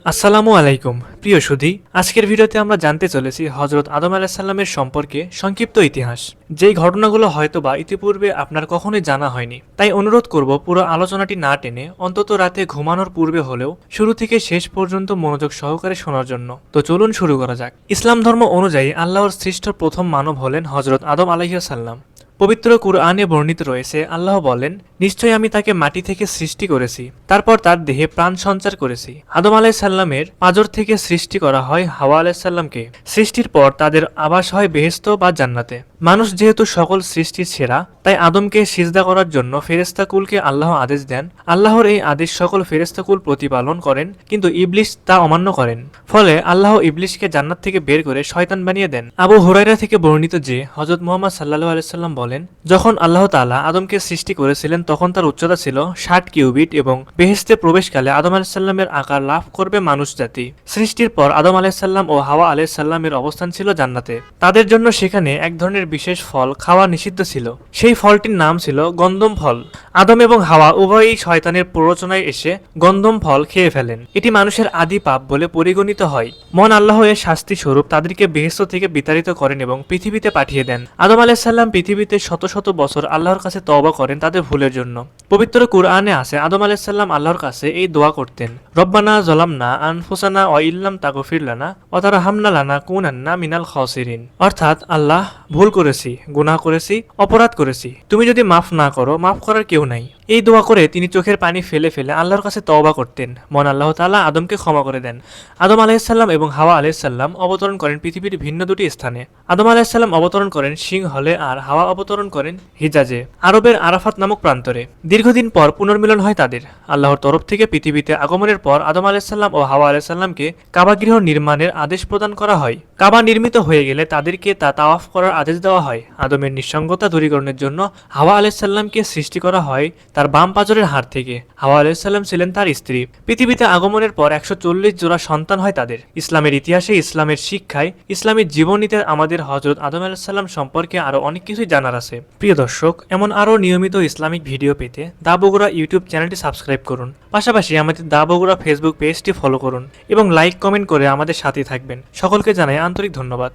আসসালামু আলাইকুম প্রিয় সুধী, আজকের ভিডিওতে আমরা জানতে চলেছি হযরত আদম আলাইহিস সালামের সম্পর্কে সংক্ষিপ্ত ইতিহাস, যেই ঘটনাগুলো হয়তোবা ইতিপূর্বে আপনার কখনোই জানা হয়নি। তাই অনুরোধ করব পুরো আলোচনাটি না টেনে অন্তত রাতে ঘুমানোর পূর্বে হলেও শুরু থেকে শেষ পর্যন্ত মনোযোগ সহকারে শোনার জন্য। তো চলুন শুরু করা যাক। ইসলাম ধর্ম অনুযায়ী আল্লাহর সৃষ্ট প্রথম মানব হলেন হযরত আদম আলাইহিস সালাম। পবিত্র কুরআনে বর্ণিত রয়েছে, আল্লাহ বলেন, নিশ্চয়ই আমি তাকে মাটি থেকে সৃষ্টি করেছি, তারপর তার দেহে প্রাণ সঞ্চার করেছি। আদম আলাইহিস সাল্লামের পাঁজর থেকে সৃষ্টি করা হয় হাওয়া আলাইহিস সাল্লামকে। সৃষ্টির পর তাদের আবাস হয় বেহেশত বা জান্নাতে। মানুষ যেহেতু সকল সৃষ্টির সেরা, তাই আদমকে সিজদা করার জন্য ফেরেশতাকুলকে আল্লাহ আদেশ দেন। আল্লাহর এই আদেশ সকল ফেরেশতাকুল প্রতিপালন করেন, কিন্তু ইবলিস তা অমান্য করেন। ফলে আল্লাহ ইবলিসকে জান্নাত থেকে বের করে শয়তান বানিয়ে দেন। আবু হুরায়রা থেকে বর্ণিত যে হযরত মুহাম্মদ সাল্লাল্লাহু আলাইহি সাল্লাম বলেন, যখন আল্লাহ তাআলা আদমকে সৃষ্টি করেছিলেন তখন তার উচ্চতা ছিল 60 কিউবিট এবং বেহেশতে প্রবেশকালে আদম আলাইহিস সাল্লামের আকার লাভ করবে মানুষ জাতি। সৃষ্টির পর আদম আলাইহিস সাল্লাম ও হাওয়া আলাইহিস সাল্লামের অবস্থান ছিল জান্নাতে। তাদের জন্য সেখানে এক ধরনের বিশেষ ফল খাওয়া নিষিদ্ধ ছিল। সেই ফলটির নাম ছিল গন্ধম ফল। আদম এবং হাওয়া উভয়ই শয়তানের প্ররোচনায় এসে গন্ধম ফল খেয়ে ফেলেন। এটি মানুষের আদি পাপ বলে পরিগণিত হয়। মন আল্লাহ এর শাস্তি স্বরূপ তাদেরকে বেহেশত থেকে বিতাড়িত করেন এবং পৃথিবীতে পাঠিয়ে দেন। আদম আলাইহিস সাল্লাম পৃথিবীতে শত শত বছর আল্লাহর কাছে তওবা করেন তাদের ভুলের জন্য। পবিত্র কুরআনে আছে, আদম আলাইহিস সাল্লাম আল্লাহর কাছে এই দোয়া করতেন, রব্বানা যালামনা আনফুসানা ওয়া ইল্লাম তাগফির লানা ওয়া তারহামনা লানাকুনান্না মিনাল খাসিরিন। অর্থাৎ, আল্লাহ, ভুল করেছি, গুনাহ করেছি, অপরাধ করেছি, তুমি যদি মাফ না করো, মাফ করার কেউ নাই। এই দোয়া করে তিনি চোখের পানি ফেলে ফেলে আল্লাহর কাছে তওবা করতেন। মন আল্লাহ তাআলা আদমকে ক্ষমা করে দেন। আদম আলাইহিস সাল্লাম এবং হাওয়া আলাইহিস সাল্লাম অবতরণ করেন পৃথিবীর ভিন্ন দুটি স্থানে। আদম আলাইহিস সাল্লাম অবতরণ করেন সিংহলে আর হাওয়া অবতরণ করেন হিজাজে, আরবের আরাফাত নামক প্রান্তরে। দীর্ঘদিন পর পুনর্মিলন হয় তাদের। আল্লাহর তরফ থেকে পৃথিবীতে আগমনের পর আদম আলাইহিস সাল্লাম ও হাওয়া আলাইহিস সাল্লামকে কাবা গৃহ নির্মাণের আদেশ প্রদান করা হয়। কাবা নির্মিত হয়ে গেলে তাদেরকে তা তাওয়াফ করার আদেশ দেওয়া হয়। আদমের নিঃসঙ্গতা দূরীকরণের জন্য হাওয়া আলাইহিস সাল্লামকে সৃষ্টি করা হয় তার বাম পাঁজরের হাড় থেকে। হাওয়া আলাইহিস সাল্লাম ছিলেন তার স্ত্রী। পৃথিবীতে আগমনের পর 140 জোড়া সন্তান হয় তাদের। ইসলামের ইতিহাসে, ইসলামের শিক্ষায়, ইসলামী জীবনীতে আমাদের হযরত আদম আলাইহিস সাল্লাম সম্পর্কে আরো অনেক কিছুই জানার আছে। প্রিয় দর্শক, এমন আরো নিয়মিত ইসলামিক ভিডিও পেতে দা বগুড়া ইউটিউব চ্যানেলটি সাবস্ক্রাইব করুন। পাশাপাশি আমাদের দা বগুড়া ফেসবুক পেজটি ফলো করুন এবং লাইক কমেন্ট করে আমাদের সাথে থাকবেন। সকলকে জানাই আন্তরিক ধন্যবাদ।